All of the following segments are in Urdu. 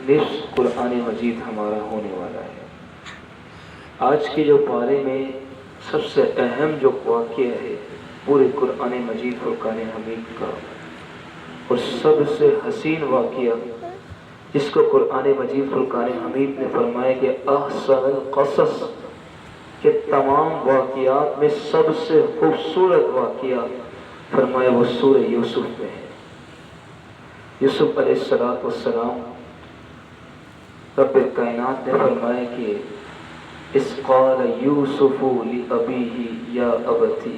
نصف قرآن مجید ہمارا ہونے والا ہے۔ آج کے جو پارے میں سب سے اہم جو واقعہ ہے پورے قرآن مجید فرقان حمید کا، اور سب سے حسین واقعہ جس کو قرآن مجید فرقان حمید نے فرمایا کہ احسن القصص، کہ تمام واقعات میں سب سے خوبصورت واقعہ فرمایا وہ سورہ یوسف میں ہے۔ یوسف علیہ السلام رب کائنات نے فرمایا کہ اس قال یوسف لأبیہ یا ابتی،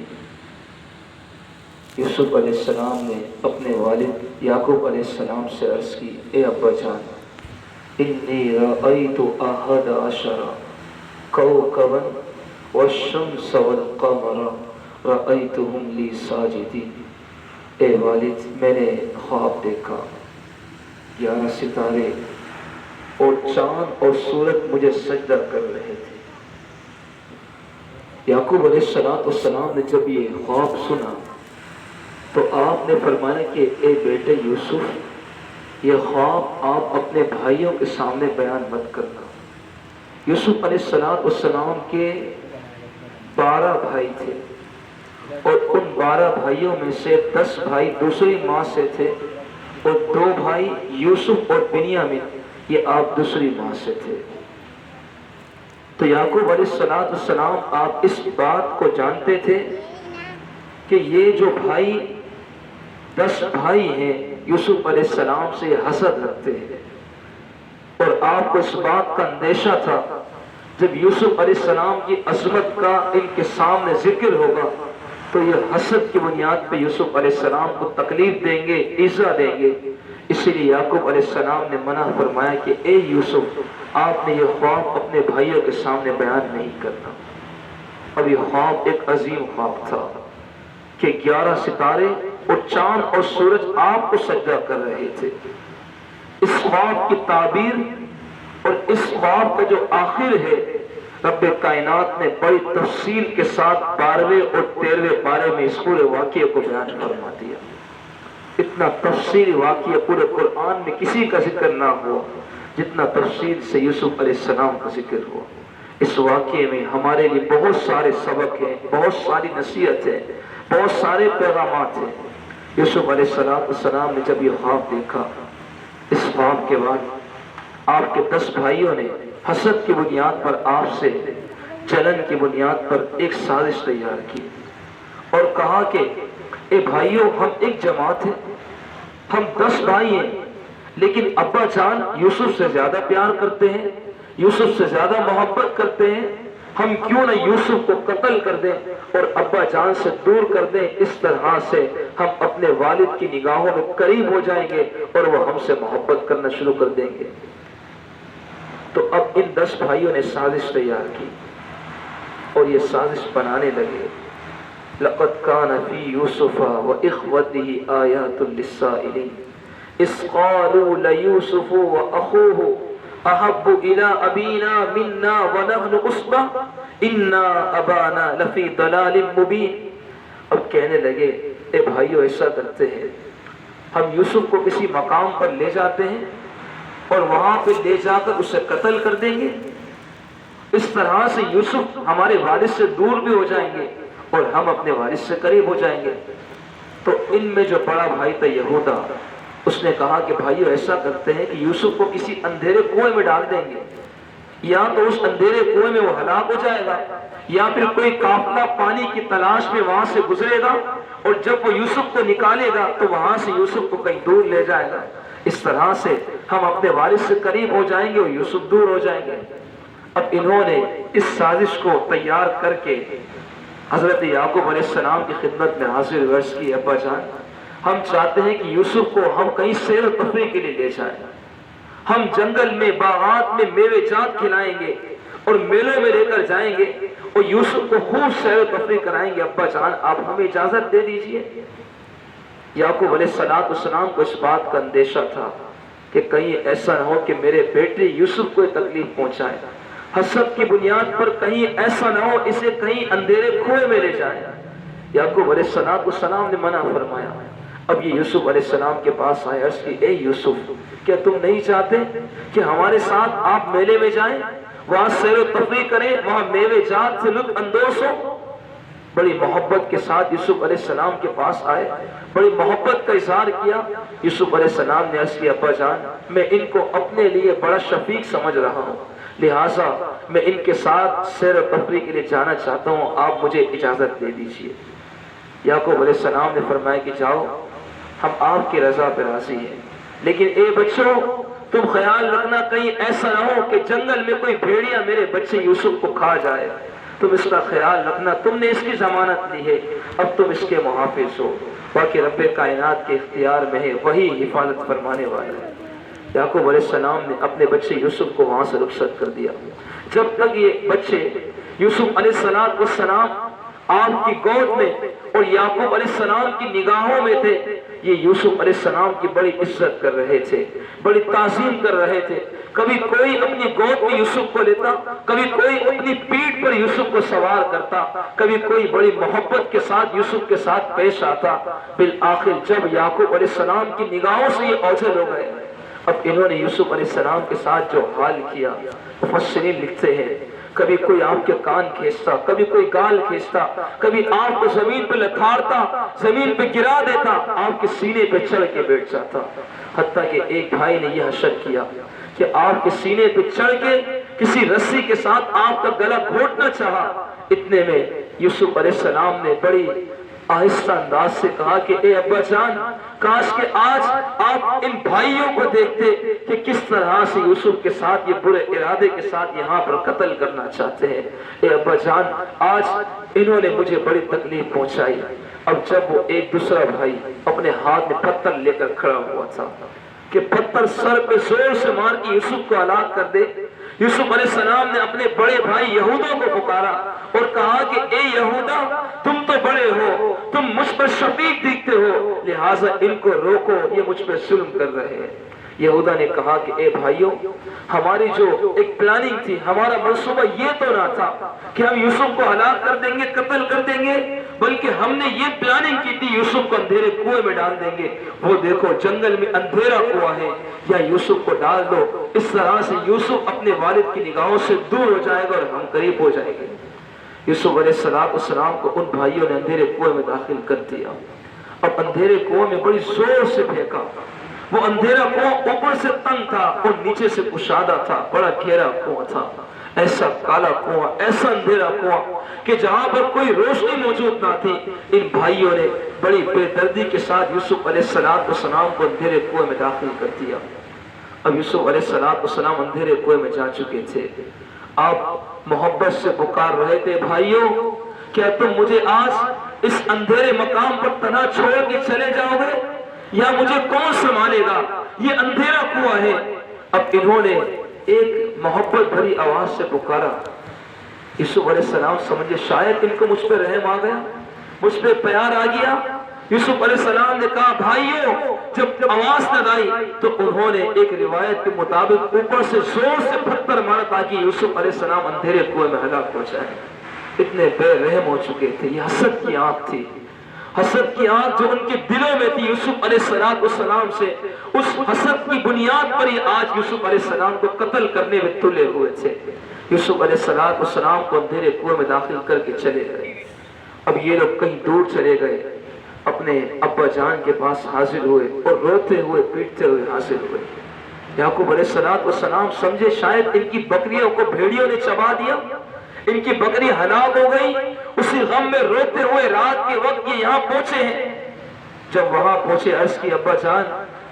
یوسف علیہ السلام نے اپنے والد یعقوب علیہ السلام سے عرض کی، اے ابا جان، انی رأیت احد عشر کوکبا والشمس والقمر رأیتهم لی ساجدین، اے والد میں نے خواب دیکھا 11 ستارے اور چاند اور سورج مجھے سجدہ کر رہے تھے۔ یعقوب علیہ السلام نے جب یہ خواب سنا تو آپ نے فرمایا کہ اے بیٹے یوسف، یہ خواب آپ اپنے بھائیوں کے سامنے بیان مت کرنا۔ یوسف علیہ السلام کے 12 بھائی تھے، اور ان 12 بھائیوں میں سے 10 بھائی دوسری ماں سے تھے، اور 2 بھائی یوسف اور بنیامین یہ آپ دوسری ماں سے تھے۔ تو یعقوب علیہ السلام آپ اس بات کو جانتے تھے کہ یہ جو بھائی 10 بھائی ہیں یوسف علیہ السلام سے حسد رکھتے ہیں، اور آپ کو اس بات کا اندیشہ تھا جب یوسف علیہ السلام کی عظمت کا ان کے سامنے ذکر ہوگا تو یہ حسد کی بنیاد پہ یوسف علیہ السلام کو تکلیف دیں گے، ایذا دیں گے۔ اسی لیے یعقوب علیہ السلام نے منع فرمایا کہ اے یوسف، آپ نے یہ خواب اپنے بھائیوں کے سامنے بیان نہیں کرنا۔ اب یہ خواب ایک عظیم خواب تھا کہ 11 ستارے اور چاند اور سورج آپ کو سجدہ کر رہے تھے۔ اس خواب کی تعبیر اور اس خواب کا جو آخر ہے رب کائنات نے بڑی تفصیل کے ساتھ 12ویں اور 13ویں پارے میں اس پورے واقعے کو بیان فرما دیا۔ اتنا تفصیلی واقعہ پورے قرآن میں کسی کا ذکر نہ ہوا جتنا تفصیل سے یوسف علیہ السلام کا ذکر ہوا۔ اس واقعے میں ہمارے لیے بہت سارے سبق ہیں، بہت ساری نصیحت ہے، بہت سارے پیغامات ہیں۔ یوسف علیہ السلام نے جب یہ خواب دیکھا، اس خواب کے بعد آپ کے 10 بھائیوں نے حسد کی بنیاد پر آپ سے جلن کی بنیاد پر ایک سازش تیار کی اور کہا کہ اے بھائیوں، ہم ایک جماعت ہیں، ہم 10 بھائی ہیں، لیکن ابا جان یوسف سے زیادہ پیار کرتے ہیں، یوسف سے زیادہ محبت کرتے ہیں، ہم کیوں نہ یوسف کو قتل کر دیں اور ابا جان سے دور کر دیں۔ اس طرح سے ہم اپنے والد کی نگاہوں میں قریب ہو جائیں گے اور وہ ہم سے محبت کرنا شروع کر دیں گے۔ تو اب ان 10 بھائیوں نے سازش تیار کی اور یہ سازش بنانے لگے۔ لَقَدْ كَانَ فِي يُوسُفَ وَإِخْوَتِهِ آيَاتٌ لِلسَّائِلِينَ إِذْ قَالُوا لَيُوسُفُ وَأَخُوهُ أَحَبُّ إِلَىٰ أَبِينَا مِنَّا وَنَحْنُ عُصْبَةٌ إِنَّا أَبَانَا لَفِي ضَلَالٍ مُبِينٍ۔ اب کہنے لگے اے بھائیو، ایسا کرتے ہیں، ہم یوسف کو کسی مقام پر لے جاتے ہیں اور وہاں پہ لے جا کر اسے قتل کر دیں گے۔ اس طرح سے یوسف ہمارے والد سے دور بھی ہو جائیں گے اور ہم اپنے والد سے قریب ہو جائیں گے۔ تو ان میں جو بڑا بھائی تھا یہودا، اس نے کہا کہ بھائیو، ایسا کرتے ہیں کہ یوسف کو کسی اندھیرے کنویں میں ڈال دیں گے، یا تو اس اندھیرے کنویں میں وہ ہلاک ہو جائے گا، یا پھر کوئی قافلہ پانی کی تلاش میں وہاں سے گزرے گا اور جب وہ یوسف کو نکالے گا تو وہاں سے یوسف کو کہیں دور لے جائے گا۔ اس طرح سے ہم اپنے والد سے قریب ہو جائیں گے اور یوسف دور ہو جائیں گے۔ اب انہوں نے اس سازش کو تیار کر کے حضرت یعقوب علیہ السلام کی خدمت میں حاضر عرض کی، ابا جان، ہم چاہتے ہیں کہ یوسف کو ہم کہیں سیر و تفریح کے لیے لے جائیں، ہم جنگل میں باغات میں میوے جات کھلائیں گے اور میلوں میں لے کر جائیں گے اور یوسف کو خوب سیر و تفریح کرائیں گے۔ ابا جان، آپ ہمیں اجازت دے دیجئے۔ یعقوب علیہ السلام کو اس بات کا اندیشہ تھا کہ کہیں ایسا نہ ہو کہ میرے بیٹے یوسف کو تکلیف پہنچائے، حسد کی بنیاد پر کہیں ایسا نہ ہو اسے کہیں اندھیرے کنویں میں لے جائے۔ یعقوب علیہ السلام نے منع فرمایا۔ اب یہ یوسف علیہ السلام کے پاس آئے، عرض کی، اے یوسف، کیا تم نہیں چاہتے کہ ہمارے ساتھ آپ میلے میں جائیں، وہاں سیر و تفریح کریں، وہاں میوے جات سے لطف اندوز ہو؟ بڑی محبت کے ساتھ یوسف علیہ السلام کے پاس آئے، بڑی محبت کا اظہار کیا۔ یوسف علیہ السلام نے عرض کیا ابا جان میں ان کو اپنے لیے بڑا شفیق سمجھ رہا ہوں، لہٰذا میں ان کے ساتھ سیر و تفریح کے لیے جانا چاہتا ہوں، آپ مجھے اجازت دے دیجیے۔ یعقوب علیہ السلام نے فرمایا کہ جاؤ، ہم آپ کی رضا پہ راضی ہیں، لیکن اے بچوں تم خیال رکھنا کہیں ایسا نہ ہو کہ جنگل میں کوئی بھیڑیا میرے بچے یوسف کو کھا جائے، تم اس کا خیال رکھنا، تم نے اس کی ضمانت لی ہے، اب تم اس کے محافظ ہو، باقی رب کائنات کے اختیار میں ہے، وہی حفاظت فرمانے والا ہے۔ یعقوب علیہ السلام نے اپنے بچے یوسف کو وہاں سے رخصت کر دیا۔ جب تک یہ بچے یوسف علیہ السلام آپ کی گود میں اور یعقوب علیہ السلام کی نگاہوں میں تھے، یہ یوسف علیہ السلام کی بڑی عزت کر رہے تھے، بڑی تعظیم کر رہے تھے۔ کبھی کوئی اپنی گود میں یوسف کو لیتا، کبھی کوئی اپنی پیٹھ پر یوسف کو سوار کرتا، کبھی کوئی بڑی محبت کے ساتھ یوسف کے ساتھ پیش آتا۔ بالآخر جب یعقوب علیہ السلام کی نگاہوں سے یہ اوجھل ہو گئے، اب انہوں نے یوسف علیہ السلام کے ساتھ جو حال کیا، مفسرین لکھتے ہیں کبھی کوئی آپ کے کان کھینچتا، کبھی کوئی گال کھینچتا، کبھی آپ کو زمین پہ لتھاڑتا، زمین پہ گرا دیتا، آپ کے سینے پہ چڑھ کے بیٹھ جاتا۔ حتیٰ کہ ایک بھائی نے یہ حشر کیا کہ آپ کے سینے پہ چڑھ کے کسی رسی کے ساتھ آپ کا گلا گھونٹنا چاہا۔ اتنے میں یوسف علیہ السلام نے بڑی آہستہ انداز سے کہا کہ اے ابا جان کاش کہ آج آپ ان بھائیوں کو دیکھتے کہ کس طرح سے یوسف کے ساتھ یہ برے ارادے کے ساتھ یہاں پر قتل کرنا چاہتے ہیں۔ اے ابا جان آج انہوں نے مجھے بڑی تکلیف پہنچائی۔ اب جب وہ ایک دوسرا بھائی اپنے ہاتھ میں پتھر لے کر کھڑا ہوا تھا کہ پتھر سر پہ زور سے مار کے یوسف کو ہلاک کر دے، یوسف علیہ السلام نے اپنے بڑے بھائی یہودا کو پکارا اور کہا کہ اے یہودا تم تو بڑے ہو، تم مجھ پر شفیق دیکھتے ہو، لہٰذا ان کو روکو، یہ مجھ پر ظلم کر رہے ہیں۔ یہودا نے کہا کہ اے بھائیوں ہماری جو ایک پلاننگ تھی، ہمارا منصوبہ یہ تو نہ تھا کہ ہم یوسف کو ہلاک کر دیں گے، قتل کر دیں گے، بلکہ ہم نے یہ پلاننگ کی تھی یوسف کو اندھیرے کنویں میں ڈال دیں گے۔ وہ دیکھو جنگل میں اندھیرا کنواں ہے، یا یوسف کو ڈال دو، اس طرح سے یوسف اپنے والد کی نگاہوں سے دور ہو جائے گا اور ہم قریب ہو جائیں گے۔ یوسف علیہ السلام کو ان بھائیوں نے اندھیرے کنویں میں داخل کر دیا۔ اب اندھیرے کنویں میں بڑی زور سے پھینکا، وہ اندھیرا کنواں اوپر سے تنگ تھا اور نیچے سے کشادہ تھا، بڑا گہرا کنواں تھا، ایسا کالا کنواں، ایسا اندھیرا کنواں کہ جہاں پر کوئی روشنی موجود نہ تھی۔ ان بھائیوں نے بڑی بے دردی کے ساتھ یوسف علیہ السلام کو اندھیرے کنویں میں داخل کر دیا۔ اب یوسف علیہ السلام اندھیرے کنویں میں جا چکے تھے۔ آپ محبت سے پکار رہے تھے بھائیوں کیا تم مجھے آج اس اندھیرے مقام پر تنہا چھوڑ کے چلے جاؤ گے یا مجھے کون سنبھالے گا؟ یہ اندھیرا کنواں ہے۔ اب انہوں نے ایک محبت بھری آواز سے پکارا۔ یوسف علیہ السلام سمجھے شاید ان کو مجھ پہ رحم آ گیا، مجھ پہ پیار آ گیا۔ یوسف علیہ السلام نے کہا بھائیوں، جب آواز نہ آئی تو انہوں نے ایک روایت کے مطابق اوپر سے زور سے پتھر مارا تاکہ یوسف علیہ السلام اندھیرے کنویں میں ہلاک ہو جائے۔ اتنے بے رحم ہو چکے تھے، یہ حسد کی آنکھ تھی، حسد کی آنکھ جو ان کے دلوں میں تھی یوسف علیہ السلام سے، اس حسد کی بنیاد پر ہی آج یوسف علیہ السلام کو قتل کرنے میں تلے ہوئے تھے۔ یوسف علیہ السلام کو اندھیرے کنویں میں داخل کر کے چلے گئے۔ اب یہ لوگ کہیں دور چلے گئے، اپنے ابا جان کے پاس حاضر ہوئے اور روتے ہوئے پیٹتے ہوئے حاضر ہوئے۔ یعقوب علیہ السلام سمجھے شاید ان کی بکریوں کو بھیڑیوں نے چبا دیا، ان کی بکری ہلاک ہو گئی، اسی غم میں روتے ہوئے رات کے وقت یہ یہاں پہنچے ہیں۔ جب وہاں پہنچے عرض کی ابا جان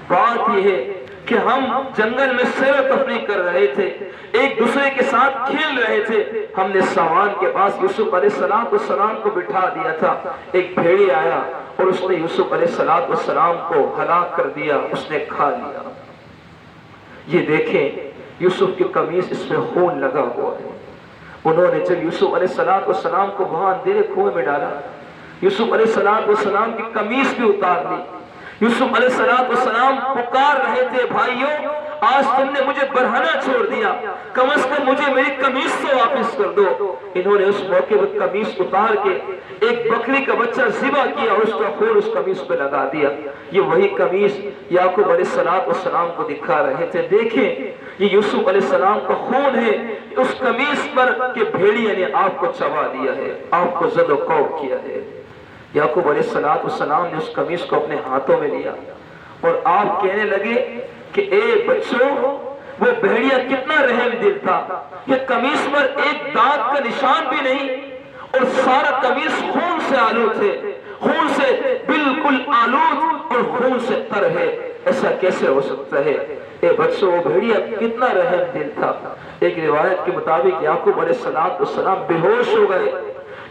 بات یہ ہے کہ ہم جنگل میں سیر و تفریح کر رہے تھے، ایک دوسرے کے ساتھ کھیل رہے تھے، ہم نے سامان کے پاس یوسف علیہ السلام کو بٹھا دیا تھا، ایک بھیڑی آیا اور اس نے یوسف علیہ السلام کو ہلاک کر دیا، اس نے کھا لیا۔ یہ دیکھیں یوسف کی قمیص اس میں خون لگا ہوا ہے۔ انہوں نے جب یوسف علیہ السلام کو وہاں اندھیرے کنویں میں ڈالا، یوسف علیہ السلام کی قمیص بھی اتار لی۔ یوسف علیہ السلام پکار رہے تھے بھائیوں آج تم نے مجھے برہنہ چھوڑ دیا، کم از کم مجھے میری قمیص تو واپس کر دو۔ انہوں نے اس موقع پر قمیص اتار کے ایک بکری کا بچہ ذبح کیا اور اس کا خون اس قمیص پہ لگا دیا۔ یہ وہی قمیص یعقوب علیہ السلام کو دکھا رہے تھے، دیکھیں یہ یوسف علیہ السلام کا خون ہے اس قمیص پر کہ بھیڑیا نے آپ کو چبا دیا ہے، آپ کو زد و کوب کیا ہے۔ یعقوب علیہ السلام نے اس قمیص کو اپنے ہاتھوں میں لیا اور آپ کہنے لگے کہ اے بچوں، وہ بھیڑیا کتنا رحم دل تھا، یہ قمیص پر ایک داغ کا نشان بھی نہیں اور سارا قمیص خون سے آلود ہے، خون سے بالکل آلود اور خون سے تر ہے، ایسا کیسے ہو سکتا ہے؟ اے بچوں، وہ بھیڑیا کتنا رحم دل تھا۔ ایک روایت کے مطابق یعقوب علیہ السلام بے ہوش ہو گئے۔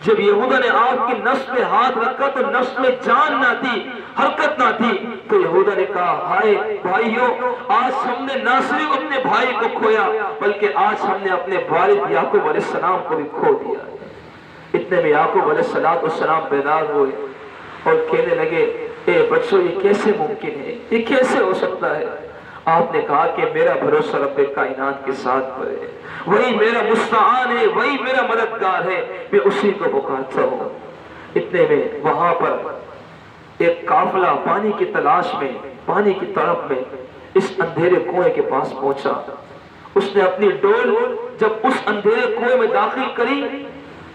جب یہودا نے آپ کی نفس پہ ہاتھ رکھا تو نفس میں جان نہ تھی، حرکت نہ تھی، تو یہودا نے کہا ہائے بھائیو، آج ہم نے نہ صرف اپنے بھائی کو کھویا بلکہ آج ہم نے اپنے والد یعقوب علیہ السلام کو بھی کھو دیا۔ اتنے میں یعقوب علیہ السلام بیدار ہوئے اور کہنے لگے اے بچوں، یہ کیسے ممکن ہے، یہ کیسے ہو سکتا ہے؟ آپ نے کہا کہ میرا بھروسہ رب کائنات کے ساتھ پر ہے، وہی میرا مستعان ہے، وہی میرا مددگار ہے، میں اسی کو پکارتا ہوں۔ اتنے میں وہاں پر ایک قافلہ پانی کی تلاش میں، پانی کی طرف میں اس اندھیرے کنویں کے پاس پہنچا۔ اس نے اپنی ڈول جب اس اندھیرے کنویں میں داخل کری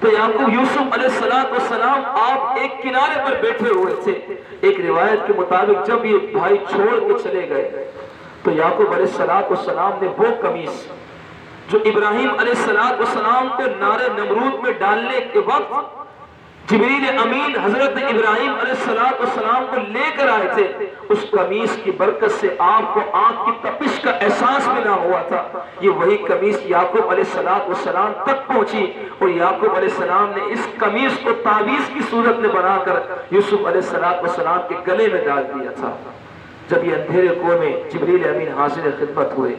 تو یعقوب یوسف علیہ السلام آپ ایک کنارے پر بیٹھے ہوئے تھے۔ ایک روایت کے مطابق جب یہ بھائی چھوڑ کے چلے گئے تو یعقوب علیہ السلام نے وہ قمیص جو ابراہیم علیہ السلام کو نار نمرود میں ڈالنے کے وقت جبریل امین حضرت ابراہیم علیہ السلام کو لے کر آئے تھے، اس قمیص کی برکت سے آپ کو آنکھ کی تپش کا احساس بھی نہ ہوا تھا، یہ وہی قمیص یعقوب علیہ السلام تک پہنچی اور یعقوب علیہ السلام نے اس قمیص کو تعویذ کی صورت میں بنا کر یوسف علیہ السلام کے گلے میں ڈال دیا تھا۔ جب یہ اندھیرے کنویں میں جبریل امین حاضر خدمت ہوئے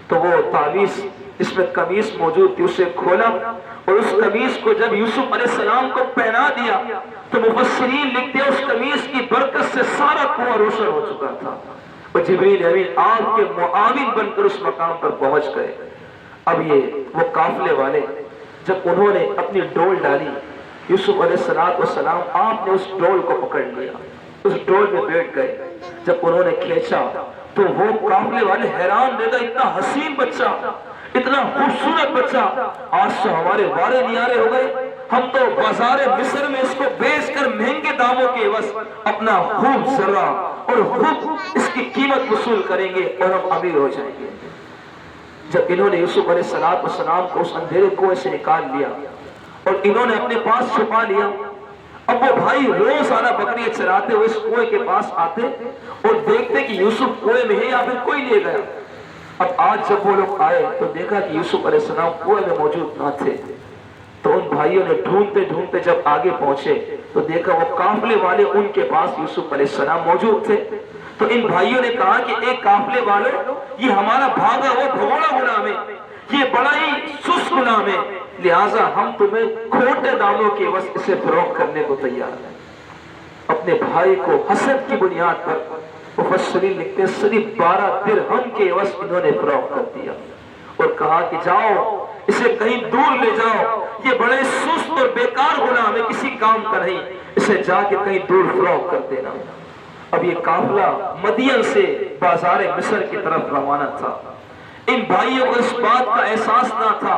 تو وہ تعویذ اس میں قمیص موجود تھی اسے کھولا اور اس قمیص کو جب یوسف علیہ السلام کو پہنا دیا تو مفسرین لکھتے ہیں اس قمیص کی برکت سے سارا کنواں روشن ہو چکا تھا اور جبریل امین آپ کے معاون بن کر اس مقام پر پہنچ گئے۔ اب یہ وہ قافلے والے جب انہوں نے اپنی ڈول ڈالی، یوسف علیہ السلام آپ نے اس ڈول کو پکڑ لیا، اس ڈول میں بیٹھ گئے۔ جب انہوں نے کھینچا تو وہ قافلے والے حیران رہ گئے، اتنا حسین بچہ، اتنا خوبصورت بچہ، آج تو ہمارے وارے نیارے ہو گئے، ہم تو بازار مصر میں اس کو بیچ کر مہنگے داموں کے عوض اپنا خوب ذرہ اور خوب اس کی قیمت وصول کریں گے اور ہم امیر ہو جائیں گے۔ جب انہوں نے یوسف علیہ السلام کو اس اندھیرے کنویں سے نکال لیا اور انہوں نے اپنے پاس چھپا لیا، اب وہ بھائی روزانہ بکریاں چراتے ہوئے اس کنویں کے پاس آتے اور دیکھتے کہ یوسف کنویں میں ہے یا پھر کوئی لے گیا۔ اب آج جب وہ لوگ آئے تو دیکھا کہ یوسف علیہ السلام کنویں میں موجود نہ تھے، تو ان بھائیوں نے ڈھونڈتے ڈھونڈتے جب آگے پہنچے تو دیکھا وہ قافلے والے ان کے پاس یوسف علیہ السلام موجود تھے۔ تو ان بھائیوں نے کہا کہ ایک قافلے والوں، یہ ہمارا بھاگا ہوا بھگوڑا غلام ہے، یہ بڑا ہی سست غلام ہے، لہٰذا ہم تمہیں کھوٹے داموں کے عوض اسے فروخت کرنے کو تیار ہیں۔ اپنے بھائی کو حسد کی بنیاد پر مفسرین لکھتے ہیں صرف 12 درہم کے عوض انہوں نے فروخت کر دیا اور کہا کہ جاؤ اسے کہیں دور لے جاؤ، یہ بڑے سست اور بیکار غلام ہے، کسی کام کا نہیں، اسے جا کے کہیں دور فروخت کر دینا۔ اب یہ قافلہ مدین سے بازار مصر کی طرف روانہ تھا۔ ان بھائیوں کو اس بات کا احساس نہ تھا،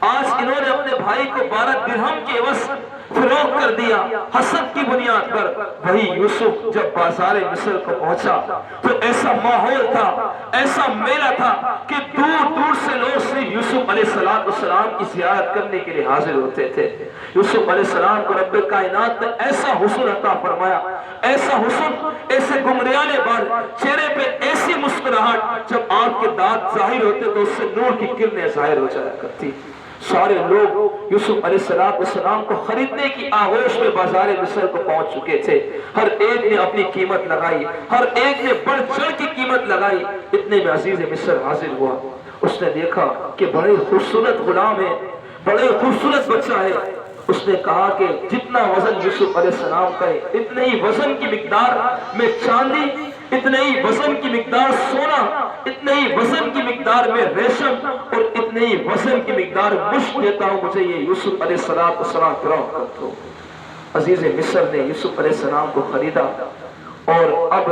آج انہوں نے اپنے بھائی کو 12 درہم کے عوض فروخت کر دیا حسد کی بنیاد پر۔ وہی یوسف جب بازار مصر کو پہنچا تو ایسا ماحول تھا، ایسا میلہ تھا کہ دور دور سے لوگ صرف یوسف علیہ السلام کی زیارت کرنے کے لیے حاضر ہوتے تھے۔ یوسف علیہ السلام کو رب کائنات نے ایسا حسن عطا فرمایا، ایسا حسن، ایسے گمریالے بال، چہرے پہ ایسی مسکراہٹ، جب آپ کے دانت ظاہر ہوتے تو اس سے نور کی کرنیں ظاہر ہو جایا کرتی۔ سارے لوگ یوسف علیہ السلام کو خریدنے کی آغوش میں بازار مصر کو پہنچ چکے تھے، ہر ایک نے اپنی قیمت لگائی، ہر ایک نے بڑھ چڑھ کی قیمت لگائی۔ اتنے میں عزیز مصر حاضر ہوا، اس نے دیکھا کہ بڑے خوبصورت غلام ہے، بڑے خوبصورت بچہ ہے۔ اس نے کہا کہ جتنا وزن یوسف علیہ السلام کا ہے اتنے ہی وزن کی مقدار میں چاندی اتنے ہی وزن کی مقدار سونا، اتنے ہی وزن کی مقدار میں ریشم اور اتنے ہی وزن کی مقدار مشک دیتا ہوں، مجھے یہ یوسف علیہ السلام فراہم کر دو۔ عزیز مصر نے یوسف علیہ السلام کو خریدا اور اب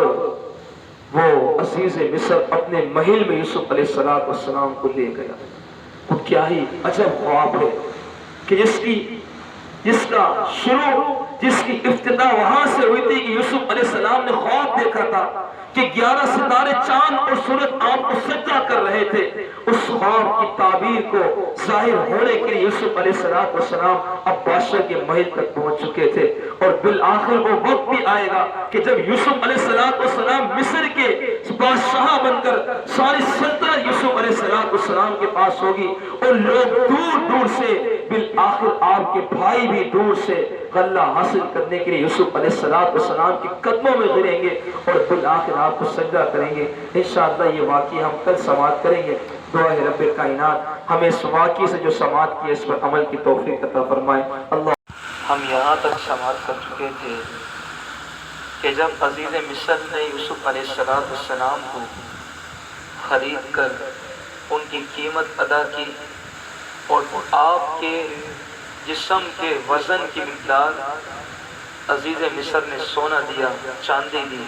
وہ عزیز مصر اپنے محل میں یوسف علیہ السلام کو لے گیا۔ وہ کیا ہی عجب خواب ہے کہ جس کا شروع، جس کی ابتدا وہاں سے ہوئی تھی کہ یوسف علیہ السلام نے خواب دیکھا تھا کہ 11 ستارے چاند اور سورج آپ کو سجدہ کر رہے تھے، اس خواب کی تعبیر کو ظاہر ہونے کے لیے یوسف علیہ السلام اب بادشاہ کے محل تک پہنچ چکے تھے، اور بالآخر وہ وقت بھی آئے گا کہ جب یوسف علیہ السلام مصر کے بادشاہ بن کر ساری سلطنت یوسف علیہ السلام کے پاس ہوگی، اور لوگ دور دور سے، بالآخر آپ کے بھائی بھی دور سے غلہ حاصل کرنے کے لیے یوسف علیہ السلام کے قدموں میں گریں گے اور بالآخر آپ کو سجدہ کریں گے۔ انشاءاللہ یہ واقعہ ہم کل سماعت کریں گے۔ دعا ہے رب کائنات ہمیں اس واقعے سے جو سماعت کی اس پر عمل کی توفیق عطا فرمائے۔ اللہ، ہم یہاں تک سماعت کر چکے تھے کہ جب عزیز مصر نے یوسف علیہ السلام کو خرید کر ان کی قیمت ادا کی اور آپ کے جسم کے وزن کی مقدار عزیز مصر نے سونا دیا، چاندی دی،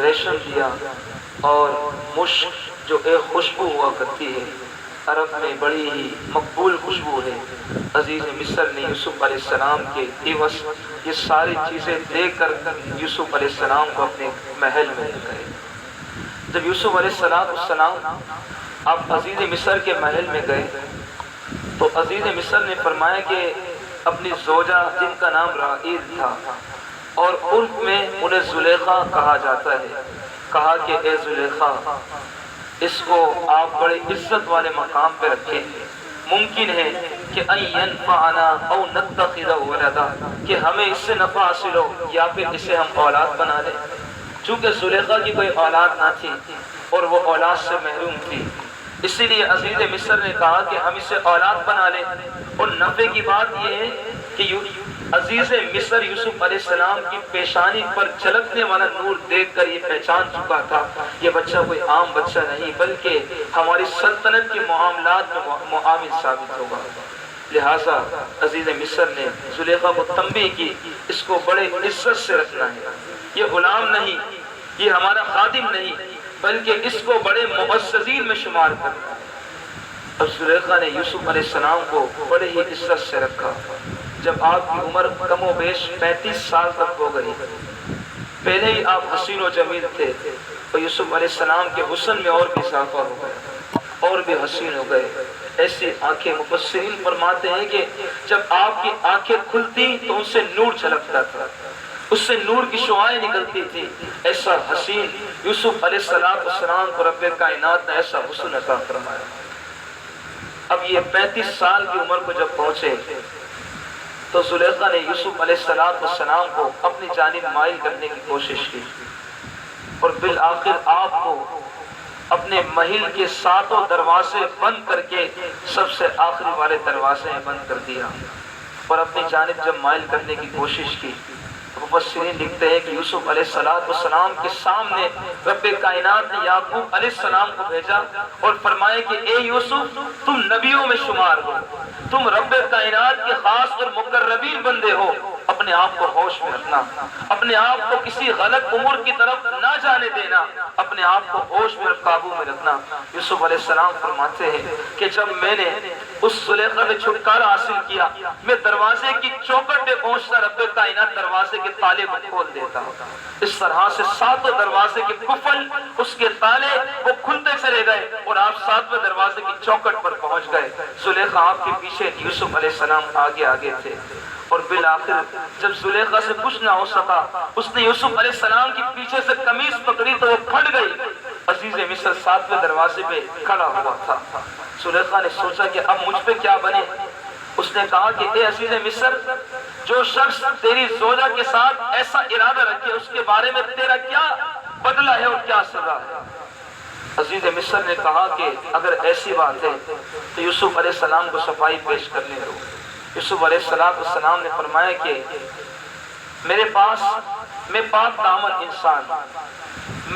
ریشم دیا اور مشک جو ایک خوشبو ہوا کرتی ہے، عرب میں بڑی ہی مقبول خوشبو ہے، عزیز مصر نے یوسف علیہ السلام کے عوض یہ ساری چیزیں دے کر یوسف علیہ السلام کو اپنے محل میں لے گئے۔ جب یوسف علیہ السلام آپ عزیز مصر کے محل میں گئے تو عزیز مصر نے فرمایا کہ اپنی زوجہ جن کا نام راحیل تھا اور عرف میں انہیں زلیخا کہا جاتا ہے، کہا کہ اے زلیخا، اس کو آپ بڑے عزت والے مقام پہ رکھیں، ممکن ہے کہ ان ينفعنا او نتخذه ولدا، کہ ہمیں اس سے نفع حاصل ہو یا پھر اسے ہم اولاد بنا لیں۔ چونکہ زلیخا کی کوئی اولاد نہ تھی اور وہ اولاد سے محروم تھی، اسی لیے عزیز مصر نے کہا کہ ہم اسے اولاد بنا لیں۔ اور نفع کی بات یہ ہے کہ عزیز مصر یوسف علیہ السلام کی پیشانی پر جھلکنے والا نور دیکھ کر یہ پہچان چکا تھا یہ بچہ کوئی عام بچہ نہیں بلکہ ہماری سلطنت کے معاملات میں معامل ثابت ہوگا۔ لہٰذا عزیز مصر نے زلیخا کو تنبیہ کی، اس کو بڑے عزت سے رکھنا ہے، یہ غلام نہیں، یہ ہمارا خادم نہیں، بلکہ اس کو بڑے معززین میں شمار کرنا۔ اب زلیخا نے یوسف علیہ السلام کو بڑے ہی عزت سے رکھا۔ جب آپ کی عمر کم و بیش 35 سال تک ہو گئی، پہلے ہی آپ حسین و جمیل تھے، اور یوسف علیہ السلام کے حسن میں اور بھی اضافہ ہو گیا، اور بھی حسین ہو گئے۔ ایسی آنکھیں، مفسرین فرماتے ہیں کہ جب آپ کی آنکھیں کھلتی تو ان سے نور جھلکتا تھا، اس سے نور کی شعائیں نکلتی تھی۔ ایسا حسین یوسف علیہ السلام کو رب کائنات نے ایسا حسن عطا فرمایا۔ اب یہ 35 سال کی عمر کو جب پہنچے تو زلیخا نے یوسف علیہ السلام کو اپنی جانب مائل کرنے کی کوشش کی، اور بالآخر آپ کو اپنے محل کے 7 دروازے بند کر کے سب سے آخری والے دروازے بند کر دیا، اور اپنی جانب جب مائل کرنے کی کوشش کی، مفسرین لکھتے ہیں کہ یوسف علیہ السلام کے سامنے رب کائنات نے یعقوب علیہ السلام کو بھیجا اور فرمایا کہ اے یوسف، تم نبیوں میں شمار ہو، تم رب کائنات کے خاص اور مقربین بندے ہو، اپنے آپ کو ہوش میں رکھنا، اپنے آپ کو کسی غلط امور کی طرف نہ جانے دینا، اپنے آپ کو ہوش میں قابو میں رکھنا۔ یوسف علیہ السلام فرماتے ہیں کہ جب میں نے اس زلیخا سے چھٹکارا حاصل کیا، میں دروازے کی چوکھٹ پہ پہنچتا، رب کائنات دروازے کے تالے کو کھول دیتا۔ اس طرح سے 7 دروازے کے قفل، اس کے تالے وہ کھلتے چلے گئے اور آپ 7ویں دروازے کی چوکھٹ پر پہنچ گئے۔ زلیخا آپ کے پیچھے، یوسف علیہ السلام آگے تھے، اور بالآخر جب زلیخا سے کچھ نہ ہو سکا، اس نے یوسف علیہ السلام کی پیچھے سے قمیض پکڑی تو وہ پھٹ گئی۔ عزیز مصر 7ویں دروازے پہ کھڑا ہوا تھا۔ زلیخا نے سوچا کہ اب مجھ پہ کیا بنے۔ اس نے کہا کہ اے عزیز مصر، جو شخص تیری زوجہ کے ساتھ ایسا ارادہ رکھے، اس کے بارے میں تیرا کیا بدلہ ہے اور کیا سزا ہے؟ عزیز مصر نے کہا کہ اگر ایسی بات ہے تو یوسف علیہ السلام کو صفائی پیش کرنے دو۔ یوسف علیہ السلام نے فرمایا کہ میرے پاس، میں پاک دامن انسان،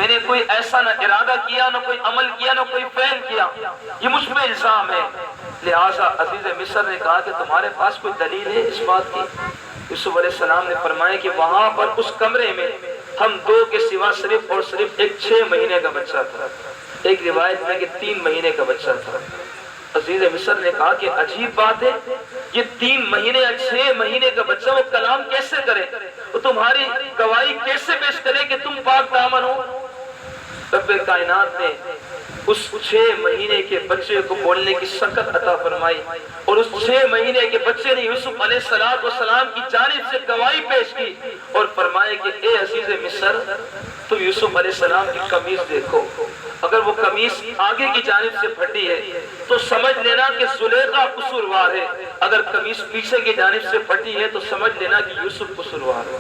میں نے کوئی ایسا نہ ارادہ کیا، نہ کوئی عمل کیا، نہ کوئی فعل کیا، یہ مجھ میں الزام ہے۔ لہٰذا عزیز مصر نے کہا کہ تمہارے پاس کوئی دلیل ہے اس بات کی؟ یوسف علیہ السلام نے فرمایا کہ وہاں پر اس کمرے میں ہم دو کے سوا صرف اور صرف ایک 6 مہینے کا بچہ تھا، ایک روایت میں کہ 3 مہینے کا بچہ تھا۔ عزیز مصر نے کہا کہ عجیب بات ہے، یہ 3 مہینے یا 6 مہینے کا بچہ وہ کلام کیسے کرے، وہ تمہاری گواہی کیسے پیش کرے کہ تم پاک دامن ہو؟ رب کائنات نے اس 6 مہینے کے بچے کو بولنے کی سکت عطا فرمائی، اور اس 6 مہینے کے بچے نے یوسف علیہ السلام کی جانب سے گواہی پیش کی اور فرمایا کہ اے عزیز مصر، تم یوسف علیہ السلام کی قمیص دیکھو، اگر وہ قمیص آگے کی جانب سے پھٹی ہے تو سمجھ لینا کہ زلیخا قصوروار ہے، اگر قمیص پیچھے کی جانب سے پھٹی ہے تو سمجھ لینا کہ یوسف قصوروار ہے۔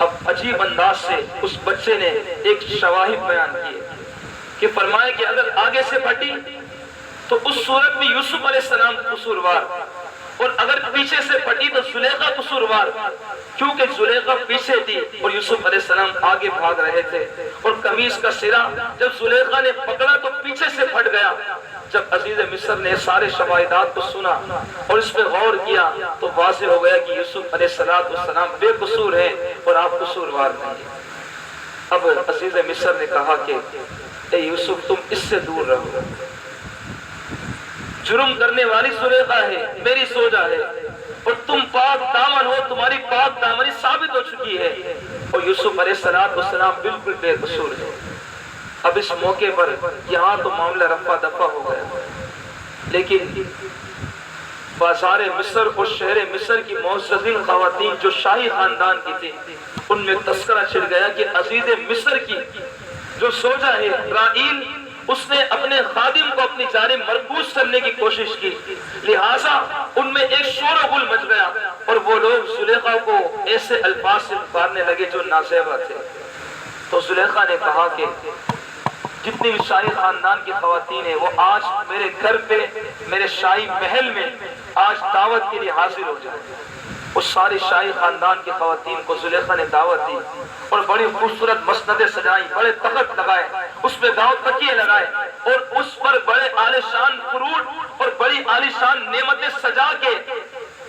اب عجیب انداز سے اس بچے نے ایک شواہد بیان کیے کہ فرمایا کہ اگر آگے سے پھٹی تو اس صورت میں یوسف علیہ السلام قصوروار، اور اگر پیچھے سے پھٹی تو زلیخا قصوروار، کیونکہ زلیخا پیچھے تھی اور یوسف علیہ السلام آگے بھاگ رہے تھے، اور قمیص کا سرا جب زلیخا نے پکڑا تو پیچھے سے پھٹ گیا۔ جب عزیز مصر نے سارے شواہدات کو سنا اور اس پہ غور کیا تو واضح ہو گیا کہ یوسف علیہ السلام بے قصور ہیں اور آپ قصوروار نہیں۔ اب عزیز مصر نے کہا کہ اے یوسف، تم اس سے دور رہو، جرم کرنے والی زلیخا ہے، میری سوجا ہے، اور تم پاک دامن ہو، تمہاری پاک دامنی ثابت ہو چکی ہے، اور یوسف علیہ السلام بالکل بے قصور ہے۔ اب اس موقع پر یہاں تو معاملہ رفع دفع ہو گیا، لیکن بازار مصر اور شہر مصر کی معززین خواتین جو شاہی خاندان کی تھی، ان میں تذکرہ چھڑ گیا کہ عزیز مصر کی جو سوجا ہے راحیل، اس نے اپنے خادم کو اپنی جانب مرکوز کرنے کی کوشش کی، لہٰذا ان میں ایک شور و غل مچ گیا اور وہ لوگ زلیخا کو ایسے الفاظ سے پکارنے لگے جو نازیبا تھے۔ تو زلیخا نے کہا کہ جتنی بھی شاہی خاندان کی خواتین ہیں وہ آج میرے گھر پہ، میرے شاہی محل میں آج دعوت کے لیے حاضر ہو جائیں۔ اس ساری شاہی خاندان کی خواتین کو زلیخا نے دعوت دی اور بڑی خوبصورت مسندیں سجائیں، بڑے تخت لگائے، اس پہ گاؤں تکیے لگائے، اور اس پر بڑے عالیشان فروٹ اور بڑی عالیشان نعمتیں سجا کے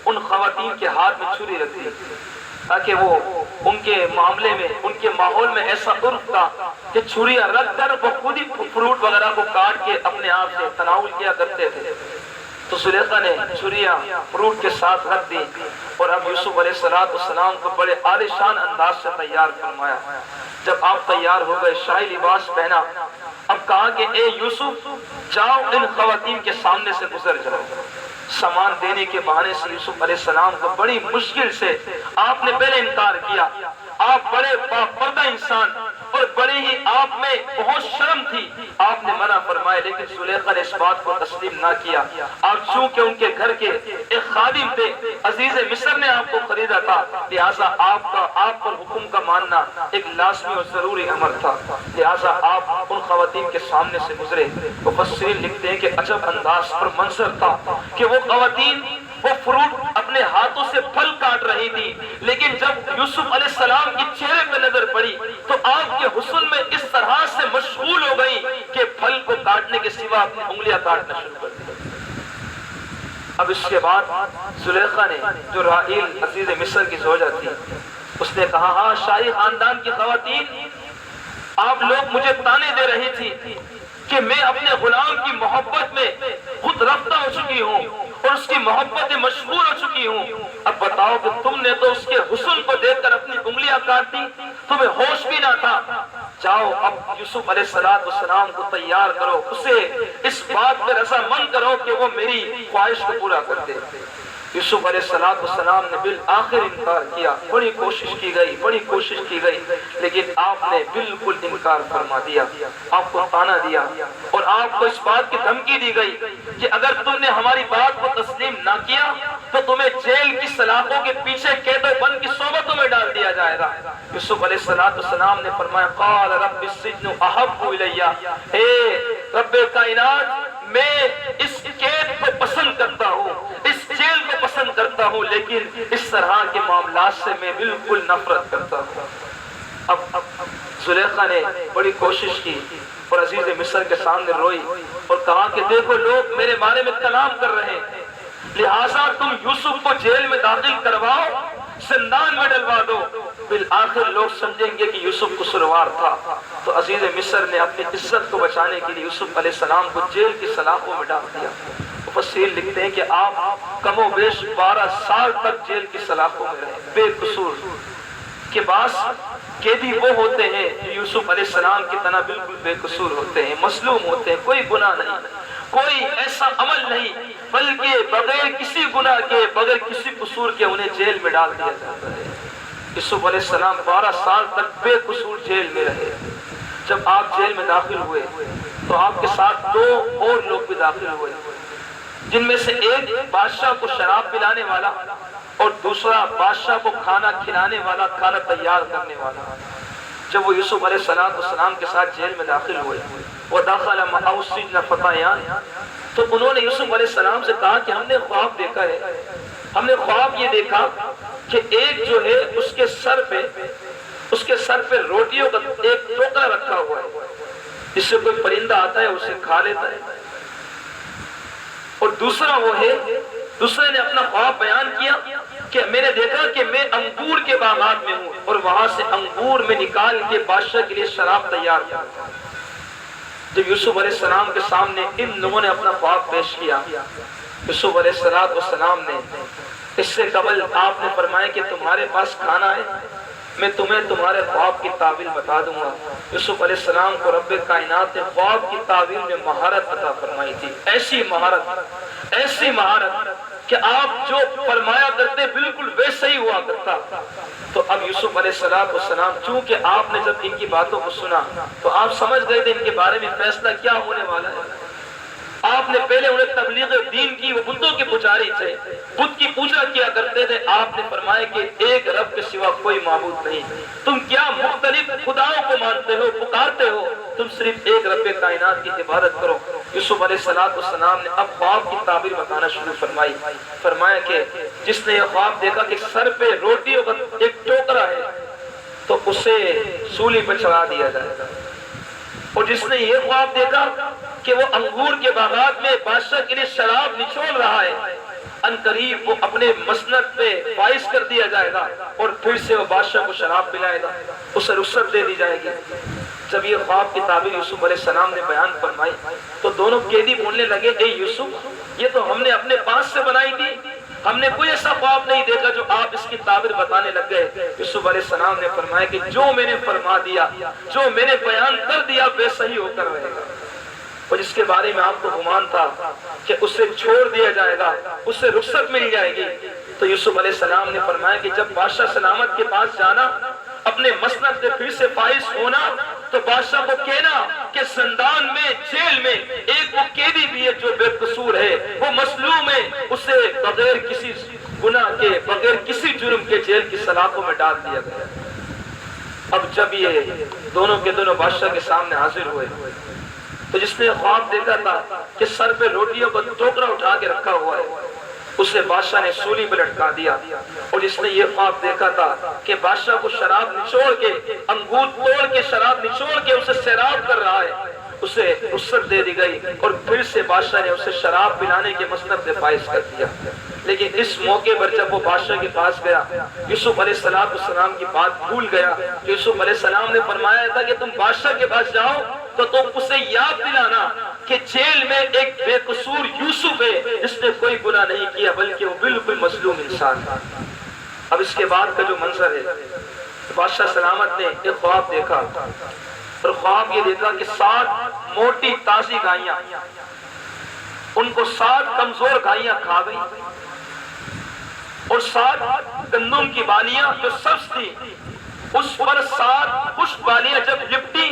ان خواتین کے ہاتھ میں چھری رکھ دی، تاکہ وہ ان کے معاملے میں، ان کے ماحول میں ایسا عرف تھا کہ چھریاں رکھ کر وہ خود ہی فروٹ وغیرہ کو کاٹ کے اپنے آپ سے تناول کیا کرتے تھے۔ تو زلیخا نے چھریاں فروٹ کے ساتھ رکھ دی اور اب یوسف علیہ السلام کو بڑے عالیشان انداز سے تیار فرمایا۔ جب آپ تیار ہو گئے، شاہی لباس پہنا، اب کہا کہ اے یوسف، جاؤ ان خواتین کے سامنے سے گزر جاؤ۔ سامان دینے کے بہانے سے یوسف علیہ السلام کو بڑی مشکل سے آپ نے پہلے انکار کیا۔ آپ بڑے باپردہ انسان اور بڑے ہی آپ میں بہت شرم تھی، آپ نے منع فرمائے، لیکن زلیخا نے اس بات کو تسلیم نہ کیا۔ آپ چونکہ ان کے گھر کے ایک خادم تھے، عزیز مصر نے آپ کو خریدا تھا، لہٰذا آپ پر حکم کا ماننا ایک لازمی اور ضروری امر تھا، لہٰذا آپ ان خواتین کے سامنے سے گزرے۔ مفسرین لکھتے ہیں کہ عجب انداز پر منظر تھا کہ وہ خواتین وہ فروٹ اپنے ہاتھوں سے پھل کاٹ رہی تھی، لیکن جب یوسف علیہ السلام کی چہرے پہ نظر پڑی تو آپ کے حسن میں اس طرح سے مشغول ہو گئی کہ پھل کو کاٹنے کے سوا اپنی انگلیاں کاٹنا شروع کر دی۔ اب اس کے بعد زلیخا نے، جو راحیل عزیز مصر کی زوجہ تھی، اس نے کہا ہاں شاہی خاندان کی خواتین، آپ لوگ مجھے تانے دے رہی تھی کہ میں اپنے غلام کی محبت میں خود رفتہ ہو چکی ہوں اور اس کی محبت میں مشغول ہو چکی ہوں، اب بتاؤ کہ تم نے تو اس کے حسن کو دیکھ کر اپنی انگلیاں کاٹ دی، تمہیں ہوش بھی نہ تھا۔ جاؤ اب یوسف علیہ السلام کو تیار کرو، اسے اس بات پہ رضامند کرو کہ وہ میری خواہش کو پورا کر دے۔ یوسف علیہ السلام نے بالآخر انکار کیا، بڑی کوشش کی گئی، لیکن آپ نے بالکل انکار فرما دیا، آپ کو تانا دیا اور آپ کو اس بات کی دھمکی دی گئی کہ اگر تم نے ہماری بات کو تسلیم نہ کیا تو تمہیں جیل کی سلاخوں کے پیچھے قید و بند کی صحبتوں میں ڈال دیا جائے گا۔ یوسف علیہ السلام نے فرمایا قال رب السجن احب الی، اے رب کائنات، میں اس قید کو پسند کرتا ہوں، اس جیل کو پسند کرتا ہوں، لیکن اس طرح کے معاملات سے میں بالکل نفرت کرتا ہوں۔ اب زلیخا نے بڑی کوشش کی اور عزیز مصر کے سامنے روئی اور کہا کہ دیکھو لوگ میرے بارے میں کلام کر رہے ہیں، لہٰذا تم یوسف کو جیل میں داخل کرواؤ، زندان میں ڈلوا دو، بالآخر لوگ سمجھیں گے کہ یوسف قصوروار تھا۔ تو عزیز مصر نے اپنی عزت کو بچانے کے لیے یوسف علیہ السلام کو جیل کی سلاخوں میں ڈال دیا۔ مفسرین لکھتے ہیں کہ آپ کم و بیش 12 سال تک جیل کی سلاخوں میں رہے بے قصور۔ کے بعض قیدی وہ ہوتے ہیں جو یوسف علیہ السلام کی طرح بالکل بے قصور ہوتے ہیں، مظلوم ہوتے ہیں، کوئی گناہ نہیں، کوئی ایسا عمل نہیں، بلکہ بغیر کسی گناہ کے، بغیر کسی قصور کے انہیں جیل میں ڈال دیا جاتا ہے۔ یوسف علیہ السلام 12 سال تک بے قصور جیل میں رہے۔ جب آپ جیل میں داخل ہوئے تو آپ کے ساتھ 2 اور لوگ بھی داخل ہوئے، جن میں سے ایک بادشاہ کو شراب پلانے والا اور دوسرا بادشاہ کو کھانا کھلانے والا، کھانا تیار کرنے والا۔ جب وہ یوسف علیہ السلام کے ساتھ جیل میں داخل ہوئے، وَدَخَلَ مَعَهُ السِّجْنَ فَتَيَانِ، تو انہوں نے یوسف علیہ السلام سے کہا کہ ہم نے خواب دیکھا ہے، ہم نے خواب یہ دیکھا کہ ایک جو ہے اس کے سر پہ روٹیوں کا ایک ٹوکرا رکھا ہوا ہے، جس سے کوئی پرندہ آتا ہے اسے کھا لیتا ہے، اور دوسرے نے اپنا خواب بیان کیا کہ میں نے دیکھا کہ میں انگور کے باغات میں ہوں اور وہاں سے انگور میں نکال کے بادشاہ کے لیے شراب تیار کرتا۔ جب یوسف علیہ السلام کے سامنے ان لوگوں نے اپنا خواب پیش کیا، یوسف علیہ السلام نے اس سے قبل آپ نے فرمایا کہ تمہارے پاس کھانا ہے، میں تمہیں تمہارے خواب کی تعبیر بتا دوں گا۔ یوسف علیہ السلام کو رب کائنات نے خواب کی تعبیر میں مہارت عطا فرمائی تھی، ایسی مہارت کہ آپ جو فرمایا کرتے بالکل ویسے ہی ہوا کرتا۔ تو اب یوسف علیہ السلام چونکہ آپ نے جب ان کی باتوں کو سنا تو آپ سمجھ گئے تھے ان کے بارے میں فیصلہ کیا ہونے والا ہے۔ آپ نے پہلے انہیں تبلیغ دین کی، وہ بتوں کے پجاری تھے، بت کی پوجا کیا کرتے تھے۔ آپ نے فرمایا کہ ایک رب کے سوا کوئی معبود نہیں، تم کیا مختلف خداؤں کو مانتے ہو، پکارتے ہو، تم صرف ایک رب کائنات کی عبادت کرو۔ یوسف علیہ السلام نے اب خواب کی تعبیر بتانا شروع فرمائی، فرمایا کہ جس نے یہ خواب دیکھا کہ سر پہ روٹیوں کا ایک ٹوکرا ہے تو اسے سولی پر چڑھا دیا جائے گا، اور جس نے یہ خواب دیکھا کہ وہ انگور کے باغات میں بادشاہ کے لیے شراب نچوڑ رہا ہے، ان قریب وہ اپنے مسند پہ فائز کر دیا جائے گا اور پھر سے وہ بادشاہ کو شراب پلائے گا، اسے رخصت دے دی جائے گی۔ جب یہ خواب کی تعبیر یوسف علیہ السلام نے بیان فرمائی تو دونوں قیدی بولنے لگے، اے یوسف، یہ تو ہم نے اپنے پاس سے بنائی تھی، ہم نے کوئی ایسا خواب نہیں دیکھا جو آپ اس کی تعبیر بتانے لگ گئے۔ یوسف علیہ السلام نے فرمایا کہ جو میں نے فرما دیا، جو میں نے بیان کر دیا ویسا ہی ہو کر رہے گا، اور جس کے بارے میں آپ کو گمان تھا کہ اسے چھوڑ دیا جائے گا، اسے رخصت مل جائے گی، تو یوسف علیہ السلام نے فرمایا کہ جب بادشاہ سلامت کے پاس جانا، اپنے مسند سے پھر سے فائز ہونا، تو بادشاہ کو کہنا کہ زندان میں، جیل میں ایک وہ قیدی بھی ہے جو بے قصور ہے، وہ مظلوم ہے، اسے بغیر کسی گناہ کے، بغیر کسی جرم کے جیل کی سلاخوں میں ڈال دیا گیا۔ اب جب یہ دونوں کے دونوں بادشاہ کے سامنے حاضر ہوئے تو جس نے خواب دیکھا تھا کہ سر پہ روٹیوں کا ٹوکرا اٹھا کے رکھا ہوا ہے، اسے بادشاہ نے سولی پہ لٹکا دیا، اور جس نے یہ خواب دیکھا تھا کہ بادشاہ کو شراب نچوڑ کے، انگور توڑ کے شراب نچوڑ کے اسے سیراب کر رہا ہے، اسے رخصت دے دی گئی، اور پھر سے بادشاہ نے اسے شراب پلانے کے مسند سے فائز کر دیا۔ لیکن اس موقع پر جب وہ بادشاہ کے پاس گیا، یوسف علیہ السلام کی بات بھول گیا۔ یوسف علیہ السلام نے فرمایا تھا کہ تم بادشاہ کے پاس جاؤ تو تم اسے یاد دلانا کہ جیل میں ایک بے قصور یوسف ہے جس نے کوئی گناہ نہیں کیا، بلکہ وہ بالکل مظلوم انسان تھا۔ اب اس کے بعد کا جو منظر ہے، بادشاہ سلامت نے ایک خواب دیکھا، اور خواب یہ دیکھا کہ 7 موٹی تازی گائیاں، ان کو 7 کمزور گائیاں کھا گئی، اور 7 گندم کی بالیاں جو سبز تھی اس پر 7 خشک بالیاں جب لپٹی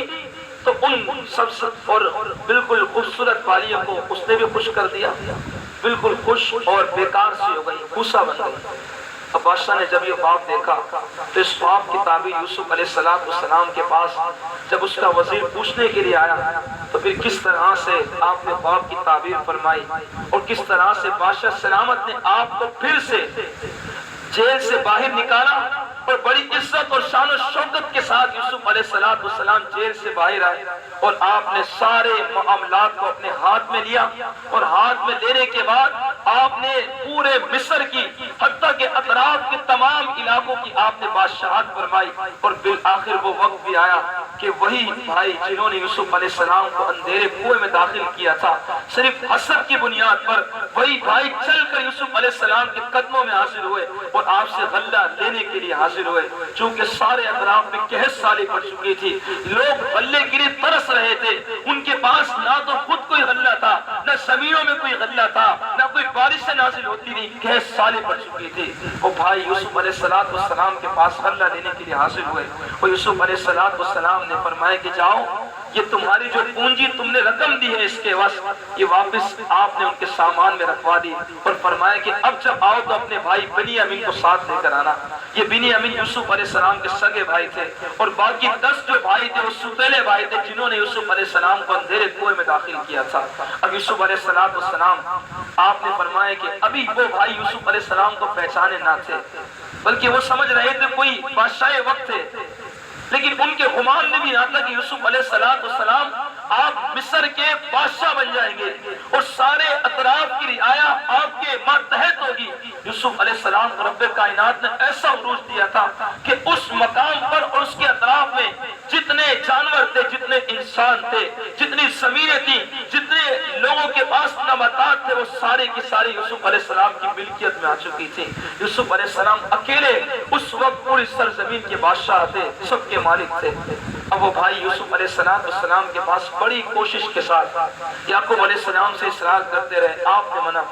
تو ان سبز اور بالکل خوبصورت بالیوں کو اس نے بھی خشک کر دیا، بالکل خشک اور بیکار سی ہو گئی، بھوسا بن گئی۔ اب بادشاہ نے جب یہ خواب دیکھا تو اس خواب کی تعبیر یوسف علیہ السلام کے پاس جب اس کا وزیر پوچھنے کے لیے آیا تو پھر کس طرح سے آپ نے خواب کی تعبیر فرمائی، اور کس طرح سے بادشاہ سلامت نے آپ کو پھر سے جیل سے باہر نکالا، اور بڑی عزت اور شان و شوکت کے ساتھ یوسف علیہ السلام جیل سے باہر آئے اور آپ نے سارے معاملات کو اپنے ہاتھ میں لیا، اور ہاتھ میں لینے کے بعد آپ نے پورے مصر کی حتیٰ کہ اطراف کے تمام علاقوں کی آپ نے بادشاہت فرمائی، اور بالآخر وہ وقت بھی آیا کہ وہی بھائی جنہوں نے یوسف علیہ السلام کو اندھیرے کنویں میں داخل کیا تھا، صرف حسد کی بنیاد پر وہی بھائی چل کر یوسف علیہ السلام کے قدموں میں حاضر ہوئے اور آپ سے غلہ لینے کے لیے حاضر ہوئے۔ چونکہ سارے اطراف میں قحط سالی پڑ چکی تھی، لوگ غلے کے لیے ترس رہے تھے، ان کے پاس نہ تو خود کوئی غلہ تھا، نہ زمینوں میں کوئی غلہ تھا، نہ کوئی بارش سے نازل ہوتی تھی، قحط سالی پڑ چکی تھی۔ وہ بھائی یوسف علیہ السلام کے پاس غلہ لینے کے لیے حاضر ہوئے، اور یوسف علیہ السلام نے فرمایا کہ جاؤ، یہ تمہاری جو پونجی تم نے رقم دی ہے اس کے واسطے، یہ واپس آپ نے ان کے سامان میں رکھوا دی، اور فرمایا کہ اب جب آؤ تو اپنے بھائی بنیامین کو ساتھ لے کر آنا۔ یہ بنیامین یوسف علیہ السلام کے سگے بھائی تھے، اور باقی 10 جو بھائی تھے وہ ستیلے بھائی تھے جنہوں نے یوسف علیہ السلام کو اندھیرے کنویں میں داخل کیا تھا۔ اب یوسف علیہ السلام آپ نے فرمایا کہ ابھی وہ بھائی یوسف علیہ السلام کو پہچانے نہ تھے، بلکہ وہ سمجھ رہے تھے کوئی بادشاہ وقت تھے، لیکن ان کے گمان میں بھی آتا کہ یوسف علیہ السلام آپ مصر کے بادشاہ بن جائیں گے اور سارے اطراف کی رعایا آپ کے ماتحت ہوگی۔ یوسف علیہ السلام کو رب کائنات نے ایسا عروج دیا تھا کہ اس مقام پر اور اس کے اطراف میں جتنے جانور تھے، جتنے انسان تھے، جتنی زمینیں تھیں، جتنے لوگوں کے پاس نباتات تھے، وہ سارے کی ساری یوسف علیہ السلام کی ملکیت میں آ چکی تھی۔ یوسف علیہ السلام اکیلے اس وقت پوری سرزمین کے بادشاہ تھے، سب کے مالک تھے۔ اب وہ بھائی یوسف علیہ السلام کے پاس بڑی کوشش کے ساتھ یعقوب علیہ السلام سے اصرار کرتے رہے۔ آپ نے منع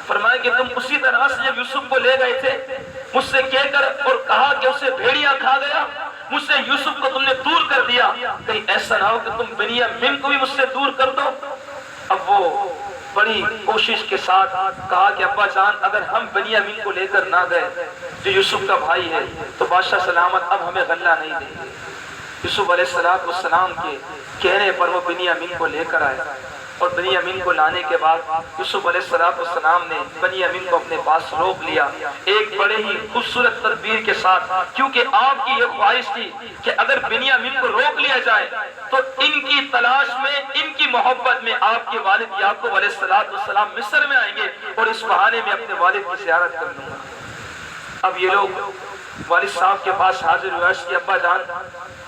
فرمایا کہ تم اسی طرح سے جب یوسف کو لے گئے تھے مجھ سے کہہ کر اور کہا کہ اسے بھیڑیا کھا گیا، مجھ سے یوسف کو تم نے دور کر دیا، کہیں ایسا نہ ہو کہ تم بنیامین کو بھی مجھ سے دور کر دو۔ اب وہ بڑی کوشش کے ساتھ کہا کہ ابا جان اگر ہم بنیامین کو لے کر نہ گئے جو یوسف کا بھائی ہے تو بادشاہ سلامت اب ہمیں غلہ نہیں دیں گے۔ یوسف علیہ السلام کے کہنے پر وہ بنیامین کو لے کر آئے، اور بنیامین کو لانے کے بعد یوسف علیہ السلام نے بنیامین کو اپنے پاس روک لیا ایک بڑے ہی خوبصورت تدبیر کے ساتھ، کیونکہ آپ کی یہ خواہش تھی کہ اگر بنیامین کو روک لیا جائے تو ان کی تلاش میں، ان کی محبت میں آپ کے والد یعقوب علیہ السلام مصر میں آئیں گے اور اس بہانے میں اپنے والد کی زیارت کر لوں گا۔ اب یہ لوگ والد صاحب کے پاس حاضر ہوئے، اس کی ابا جان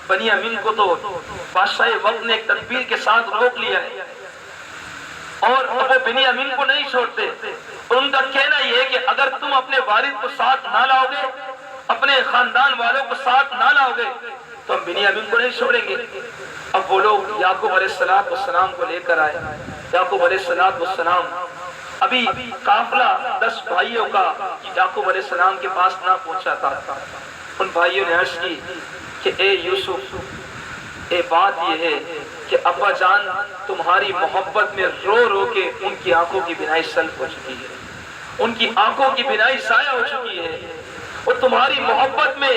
بنیامین کو تو بادشاہ وقت نے ایک تدبیر کے ساتھ روک لیا ہے اور وہ بنیامین کو نہیں چھوڑتے، اور ان کا کہنا یہ ہے کہ اگر تم اپنے والد کو ساتھ نہ لاؤ گے، اپنے خاندان والوں کو ساتھ نہ لاؤ گے تو ہم بنیامین کو نہیں چھوڑیں گے۔ اب وہ لوگ یعقوب علیہ السلام کو لے کر آئے۔ یعقوب علیہ السلام ابھی قافلہ 10 بھائیوں کا یعقوب علیہ السلام کے پاس نہ پہنچا تھا۔ ان بھائیوں نے عرض کی کہ اے یوسف، اے بات یہ ہے کہ ابا جان تمہاری محبت میں رو رو کے ان کی آنکھوں کی بینائی سلب ہو چکی ہے، ان کی آنکھوں کی بینائی ضائع ہو چکی ہے، اور تمہاری محبت میں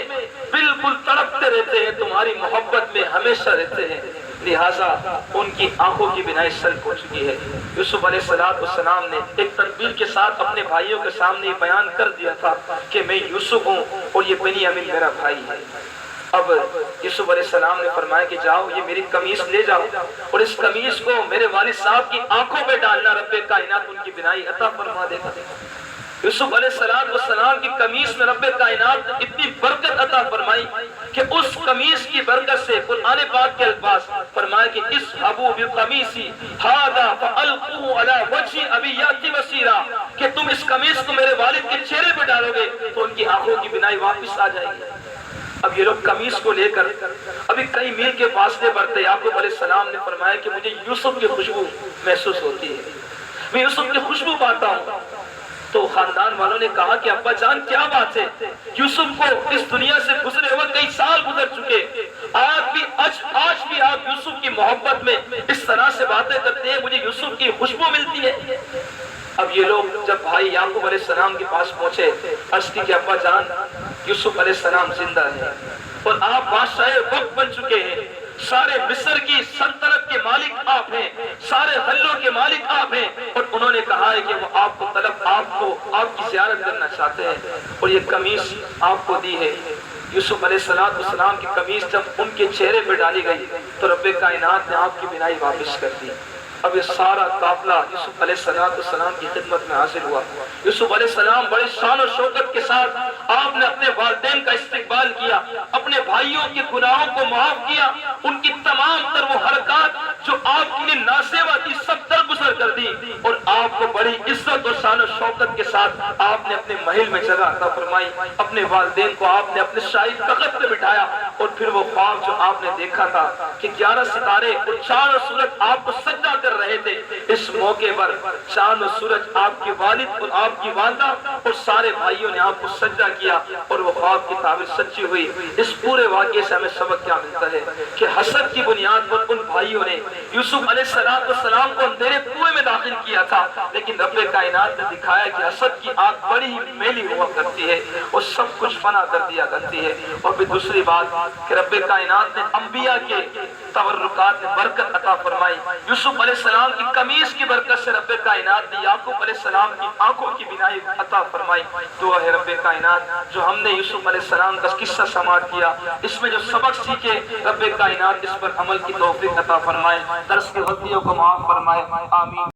بالکل تڑپتے رہتے ہیں، تمہاری محبت میں ہمیشہ رہتے ہیں، لہٰذا ان کی آنکھوں کی بینائی سلب ہو چکی ہے۔ یوسف علیہ السلام نے ایک تدبیر کے ساتھ اپنے بھائیوں کے سامنے بیان کر دیا تھا کہ میں یوسف ہوں اور یہ بنیامین میرا بھائی ہے۔ اب یوسف علیہ السلام نے فرمایا کہ جاؤ یہ میری قمیص لے جاؤ اور اس قمیص کو میرے والد صاحب کی آنکھوں پہ ڈالنا، رب کائنات ان کی بینائی عطا فرما دے گا۔ یوسف علیہ السلام کی قمیص میں رب کائنات نے اتنی برکت عطا فرمائی کہ اس قمیص کی برکت سے قرآن پاک کے الفاظ فرمایا کہ اذهبوا بقمیصی ھذا فالقوه علی وجه ابی یاتی بصیرا، کہ تم اس قمیص کو میرے والد کے چہرے پہ ڈالو گے تو ان کی آنکھوں کی بینائی واپس آ جائے گی۔ اب یہ لوگ قمیص کو لے کر ابھی کئی میل کے فاصلے پر تھے۔ یعقوب علیہ السلام نے فرمایا کہ مجھے یوسف کی خوشبو محسوس ہوتی ہے، میں یوسف کی خوشبو پاتا ہوں۔ تو خاندان والوں نے کہا کہ ابا جان کیا بات ہے، یوسف کو اس دنیا سے گزرے ہوئے کئی سال گزر چکے، آج بھی آپ یوسف کی محبت میں اس طرح سے باتیں کرتے ہیں، مجھے یوسف کی خوشبو ملتی ہے۔ اب یہ لوگ جب بھائی یعقوب علیہ السلام کے پاس پہنچے، عرض کی کہ ابا جان یوسف علیہ السلام زندہ ہے اور آپ بادشاہ وقت بن چکے ہیں، سارے مصر کی سلطنت کے مالک آپ ہیں، سارے غلوں کے مالک آپ ہیں، اور انہوں نے کہا ہے کہ وہ آپ کی زیارت کرنا چاہتے ہیں اور یہ قمیص آپ کو دی ہے۔ یوسف علیہ السلام کی قمیص جب ان کے چہرے پہ ڈالی گئی تو رب کائنات نے آپ کی بینائی واپس کر دی۔ اب یہ سارا قافلہ یوسف علیہ السلام کی خدمت میں حاضر ہوا۔ یوسف علیہ السلام بڑے شان و شوکت کے ساتھ آپ نے اپنے والدین کا استقبال کیا، اپنے بھائیوں کے گناہوں کو معاف کیا، ان کی تمام تر وہ حرکات جو آپ کے لیے ناسیوا تھی سب درگزر کر دی، اور آپ کو بڑی عزت اور شان و شوکت کے ساتھ آپ نے اپنے محل میں جگہ عطا فرمائی۔ اپنے والدین کو آپ نے اپنے شاہی تخت پہ بٹھایا، اور پھر وہ خواب جو آپ نے دیکھا تھا کہ 11 ستارے اور چاند اور سورج آپ کو سجدہ کر رہے تھے، اس موقع پر چاند اور سورج آپ کے والد اور آپ کی والدہ اور سارے بھائیوں نے آپ کو سجدہ کیا، اور وہ خواب کی تعبیر سچی ہوئی۔ اس پورے واقعے سے ہمیں سبق کیا ملتا ہے کہ حسد کی بنیاد پر ان بھائیوں نے یوسف علیہ السلام کو اندھیرے کنویں میں داخل کیا تھا، لیکن رب کائنات نے دکھایا کہ حسد کی آگ بڑی ہی میلی ہوا کرتی ہے اور سب کچھ فنا کر دیا کرتی ہے۔ اور پھر دوسری بات کہ رب کائنات نے انبیاء کے تبرکات میں برکت عطا فرمائی۔ یوسف علیہ السلام کی قمیص کی برکت سے رب کائنات نے یعقوب علیہ السلام کی آنکھوں کی بینائی عطا فرمائی۔ دعا ہے رب کائنات جو ہم نے یوسف علیہ السلام کا قصہ سماعت کیا، اس میں جو سبق سیکھے، رب کائنات اس پر عمل کی توفیق عطا فرمائے، درس کی غلطیوں کو معاف فرمائے، آمین۔